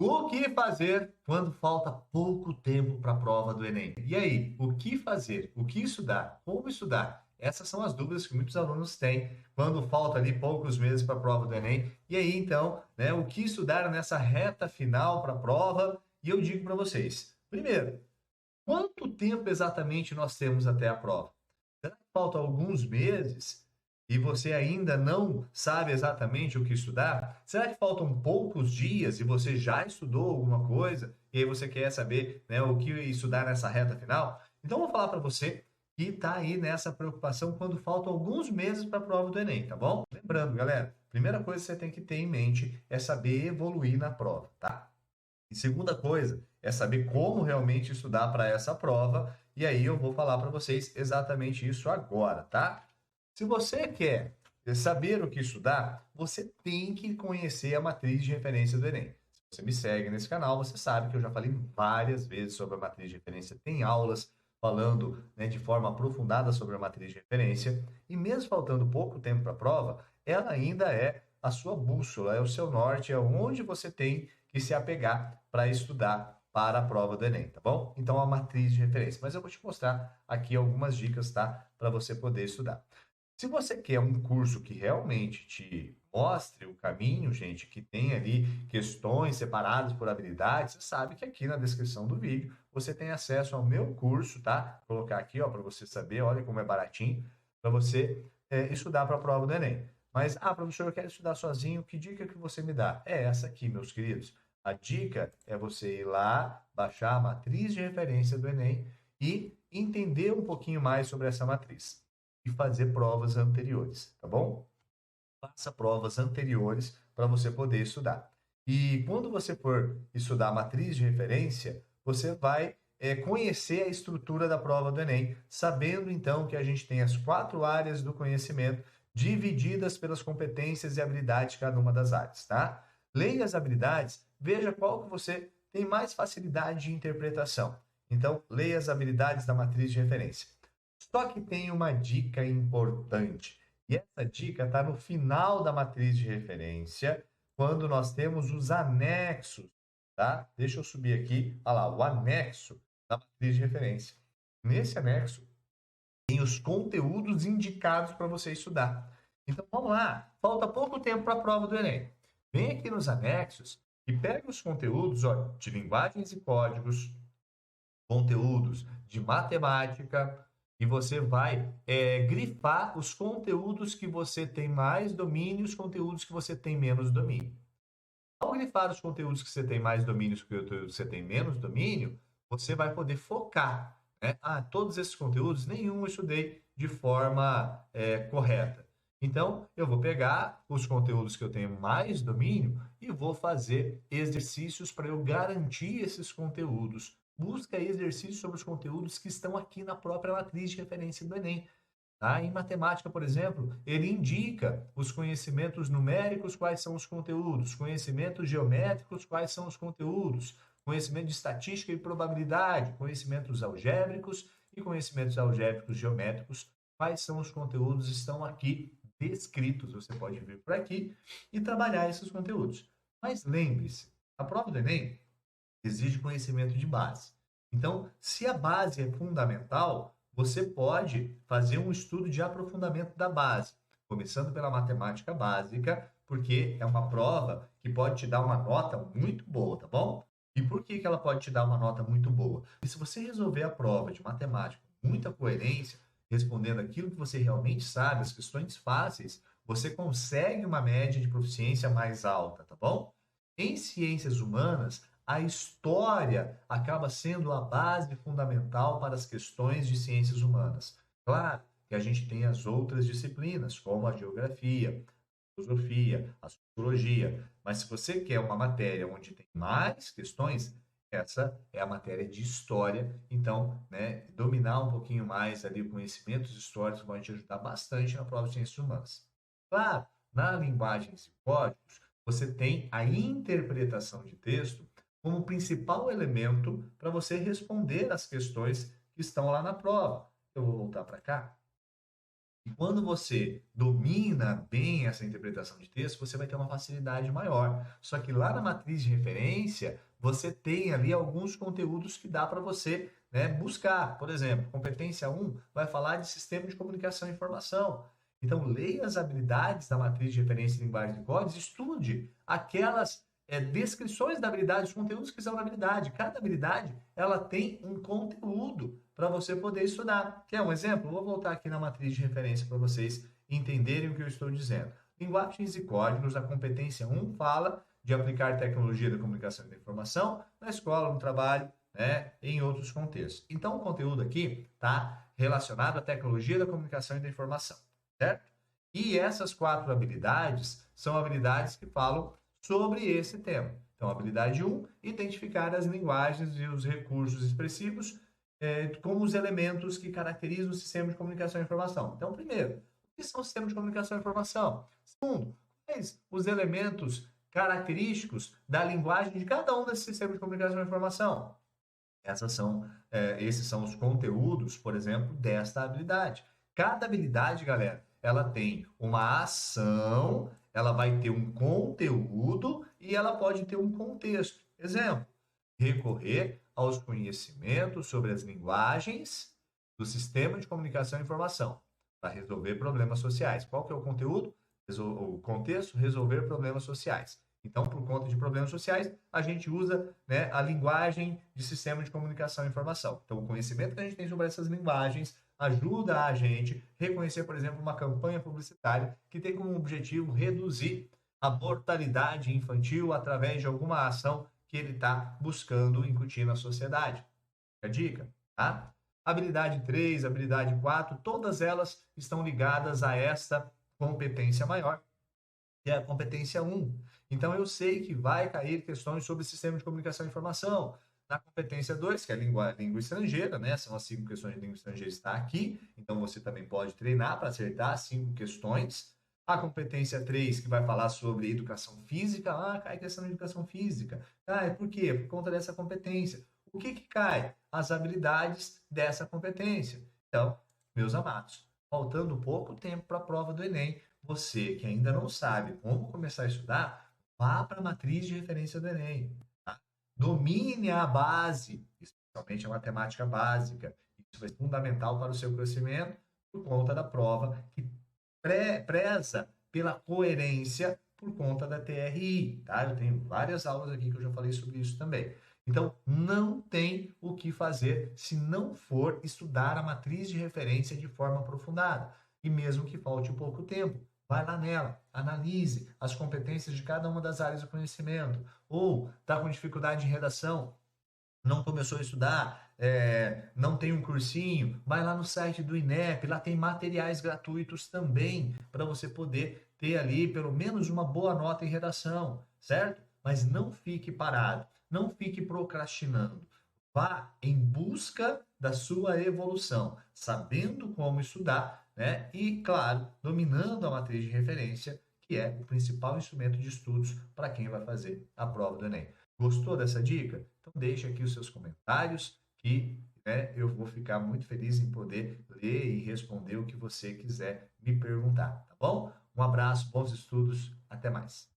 O que fazer quando falta pouco tempo para a prova do Enem? E aí, o que fazer? O que estudar? Como estudar? Essas são as dúvidas que muitos alunos têm quando falta ali poucos meses para a prova do Enem. E aí, então, né, o que estudar nessa reta final para a prova? E eu digo para vocês: primeiro, quanto tempo exatamente nós temos até a prova? Será que faltam alguns meses e você ainda não sabe exatamente o que estudar? Será que faltam poucos dias e você já estudou alguma coisa e aí você quer saber, né, o que estudar nessa reta final? Então, eu vou falar para você que está aí nessa preocupação quando faltam alguns meses para a prova do Enem, tá bom? Lembrando, galera, primeira coisa que você tem que ter em mente é saber evoluir na prova, tá? E segunda coisa é saber como realmente estudar para essa prova, e aí eu vou falar para vocês exatamente isso agora, tá? Se você quer saber o que estudar, você tem que conhecer a matriz de referência do Enem. Se você me segue nesse canal, você sabe que eu já falei várias vezes sobre a matriz de referência. Tem aulas falando, né, de forma aprofundada sobre a matriz de referência, e mesmo faltando pouco tempo para a prova, ela ainda é a sua bússola, é o seu norte, é onde você tem que se apegar para estudar para a prova do Enem, tá bom? Então, a matriz de referência. Mas eu vou te mostrar aqui algumas dicas, tá? Para você poder estudar. Se você quer um curso que realmente te mostre o caminho, gente, que tem ali questões separadas por habilidades, você sabe que aqui na descrição do vídeo você tem acesso ao meu curso, tá? Vou colocar aqui, ó, para você saber, olha como é baratinho, para você estudar para a prova do Enem. Mas, professor, eu quero estudar sozinho, que dica que você me dá? É essa aqui, meus queridos. A dica é você ir lá, baixar a matriz de referência do Enem e entender um pouquinho mais sobre essa matriz e fazer provas anteriores, tá bom? Faça provas anteriores para você poder estudar. E quando você for estudar a matriz de referência, você vai conhecer a estrutura da prova do Enem, sabendo então que a gente tem as 4 áreas do conhecimento divididas pelas competências e habilidades de cada uma das áreas, tá? Leia as habilidades, veja qual que você tem mais facilidade de interpretação. Então, leia as habilidades da matriz de referência. Só que tem uma dica importante. E essa dica está no final da matriz de referência, quando nós temos os anexos, tá? Deixa eu subir aqui, olha lá, o anexo da matriz de referência. Nesse anexo tem os conteúdos indicados para você estudar. Então vamos lá, falta pouco tempo para a prova do Enem. Vem aqui nos anexos e pega os conteúdos, ó, de linguagens e códigos, conteúdos de matemática, e você vai grifar os conteúdos que você tem mais domínio e os conteúdos que você tem menos domínio. Ao grifar os conteúdos que você tem mais domínio e os conteúdos que você tem menos domínio, você vai poder focar, né? Todos esses conteúdos, nenhum eu estudei de forma correta. Então, eu vou pegar os conteúdos que eu tenho mais domínio e vou fazer exercícios para eu garantir esses conteúdos. Busca exercícios sobre os conteúdos que estão aqui na própria matriz de referência do Enem. Tá? Em matemática, por exemplo, ele indica os conhecimentos numéricos, quais são os conteúdos, conhecimentos geométricos, quais são os conteúdos, conhecimento de estatística e probabilidade, conhecimentos algébricos e conhecimentos algébricos geométricos, quais são os conteúdos estão aqui descritos. Você pode vir por aqui e trabalhar esses conteúdos. Mas lembre-se, a prova do Enem exige conhecimento de base. Então, se a base é fundamental, você pode fazer um estudo de aprofundamento da base, começando pela matemática básica, porque é uma prova que pode te dar uma nota muito boa, tá bom? E por que ela pode te dar uma nota muito boa? Porque se você resolver a prova de matemática com muita coerência, respondendo aquilo que você realmente sabe, as questões fáceis, você consegue uma média de proficiência mais alta, tá bom? Em ciências humanas, a história acaba sendo a base fundamental para as questões de ciências humanas. Claro que a gente tem as outras disciplinas, como a geografia, a filosofia, a sociologia, mas se você quer uma matéria onde tem mais questões, essa é a matéria de história. Então, né, dominar um pouquinho mais ali conhecimentos históricos vai te ajudar bastante na prova de ciências humanas. Claro, na linguagens e códigos, você tem a interpretação de texto como principal elemento para você responder às questões que estão lá na prova. Eu vou voltar para cá E quando você domina bem essa interpretação de texto, você vai ter uma facilidade maior. Só que lá na matriz de referência, você tem ali alguns conteúdos que dá para você, né, buscar. Por exemplo, competência 1 vai falar de sistema de comunicação e informação. Então, leia as habilidades da matriz de referência de linguagem de códigos, estude aquelas descrições da habilidade, os conteúdos que são da habilidade. Cada habilidade, ela tem um conteúdo para você poder estudar. Quer um exemplo? Vou voltar aqui na matriz de referência para vocês entenderem o que eu estou dizendo. Linguagens e códigos, a competência 1 fala de aplicar tecnologia da comunicação e da informação na escola, no trabalho, né, em outros contextos. Então, o conteúdo aqui está relacionado à tecnologia da comunicação e da informação, certo? E essas 4 habilidades são habilidades que falam sobre esse tema. Então, habilidade 1, identificar as linguagens e os recursos expressivos como os elementos que caracterizam o sistema de comunicação e informação. Então, primeiro, o que são sistemas de comunicação e informação? Segundo, quais os elementos característicos da linguagem de cada um desses sistemas de comunicação e informação? Esses são os conteúdos, por exemplo, desta habilidade. Cada habilidade, galera, ela tem uma ação, ela vai ter um conteúdo e ela pode ter um contexto. Exemplo, recorrer aos conhecimentos sobre as linguagens do sistema de comunicação e informação para resolver problemas sociais. Qual que é o conteúdo? O contexto, resolver problemas sociais. Então, por conta de problemas sociais, a gente usa, né, a linguagem de sistema de comunicação e informação. Então, o conhecimento que a gente tem sobre essas linguagens ajuda a gente a reconhecer, por exemplo, uma campanha publicitária que tem como objetivo reduzir a mortalidade infantil através de alguma ação que ele está buscando incutir na sociedade. A dica, tá? Habilidade 3, habilidade 4, todas elas estão ligadas a esta competência maior, que é a competência 1. Então, eu sei que vai cair questões sobre sistema de comunicação e informação. Na competência 2, que é a língua estrangeira, né? São as 5 questões de língua estrangeira, está aqui. Então, você também pode treinar para acertar as 5 questões. A competência 3, que vai falar sobre educação física. Ah, cai questão de educação física. Ah, por quê? Por conta dessa competência. O que cai? As habilidades dessa competência. Então, meus amados, faltando pouco tempo para a prova do Enem, você que ainda não sabe como começar a estudar, vá para a matriz de referência do Enem. Tá? Domine a base, especialmente a matemática básica. Isso é fundamental para o seu crescimento por conta da prova que preza pela coerência por conta da TRI. Tá? Eu tenho várias aulas aqui que eu já falei sobre isso também. Então, não tem o que fazer se não for estudar a matriz de referência de forma aprofundada. E mesmo que falte pouco tempo, vai lá nela, analise as competências de cada uma das áreas do conhecimento. Ou está com dificuldade em redação, não começou a estudar, não tem um cursinho, vai lá no site do INEP, lá tem materiais gratuitos também para você poder ter ali pelo menos uma boa nota em redação, certo? Mas não fique parado, não fique procrastinando. Vá em busca da sua evolução, sabendo como estudar, né? E, claro, dominando a matriz de referência, que é o principal instrumento de estudos para quem vai fazer a prova do Enem. Gostou dessa dica? Então deixe aqui os seus comentários que, né, eu vou ficar muito feliz em poder ler e responder o que você quiser me perguntar, tá bom? Um abraço, bons estudos, até mais.